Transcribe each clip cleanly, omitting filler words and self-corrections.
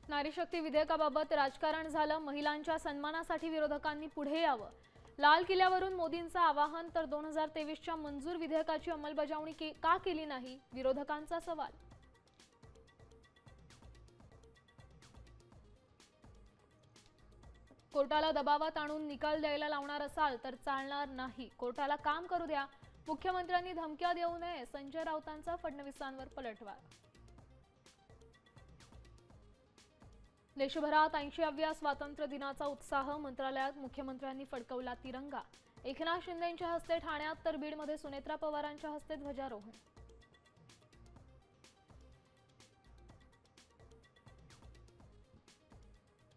नारी शक्ती विधेयकाबाबत राजकारण झालं। महिलांच्या सन्मानासाठी विरोधकांनी पुढे यावं। लाल किल्ल्यावरून मोदींचं आवाहन तर 2023च्या मंजूर विधेयकाची अंमलबजावणी का केली नाही, विरोधकांचा सवाल। कोर्टाला दबावात आणून निकाल द्यायला लावणार असाल तर चालणार नाही, कोर्टाला काम करू द्या। मुख्यमंत्र्यांनी धमक्या देऊ नये, संजय राऊतांचा फडणवीसांवर पलटवार। देशभरात 80व्या स्वातंत्र्य दिनाचा उत्साह। मंत्रालयात मुख्यमंत्र्यांनी फडकवला तिरंगा। एकनाथ शिंदेंच्या हस्ते ठाण्यात तर बीडमध्ये सुनेत्रा पवारांच्या हस्ते ध्वजारोहण।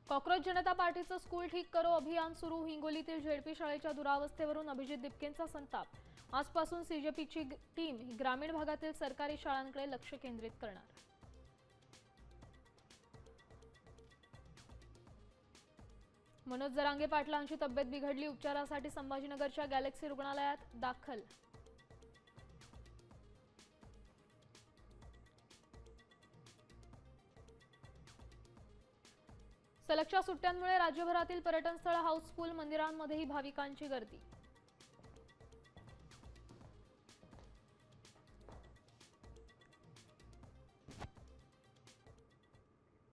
कॉक्रोच जनता पार्टीचं स्कूल ठीक करो अभियान सुरू। हिंगोलीतील झेडपी शाळेच्या दुरावस्थेवरून अभिजित दिपकेंचा संताप। आजपासून सीजेपीची टीम ग्रामीण भागातील सरकारी शाळांकडे लक्ष केंद्रित करणार। मनोज जरांगे पाटलांची तब्येत बिघडली, उपचारासाठी संभाजीनगरच्या गॅलेक्सी रुग्णालयात दाखल। सलगच्या सुट्ट्यांमुळे राज्यभरातील पर्यटन स्थळ हाऊसफुल, मंदिरांमध्येही भाविकांची गर्दी।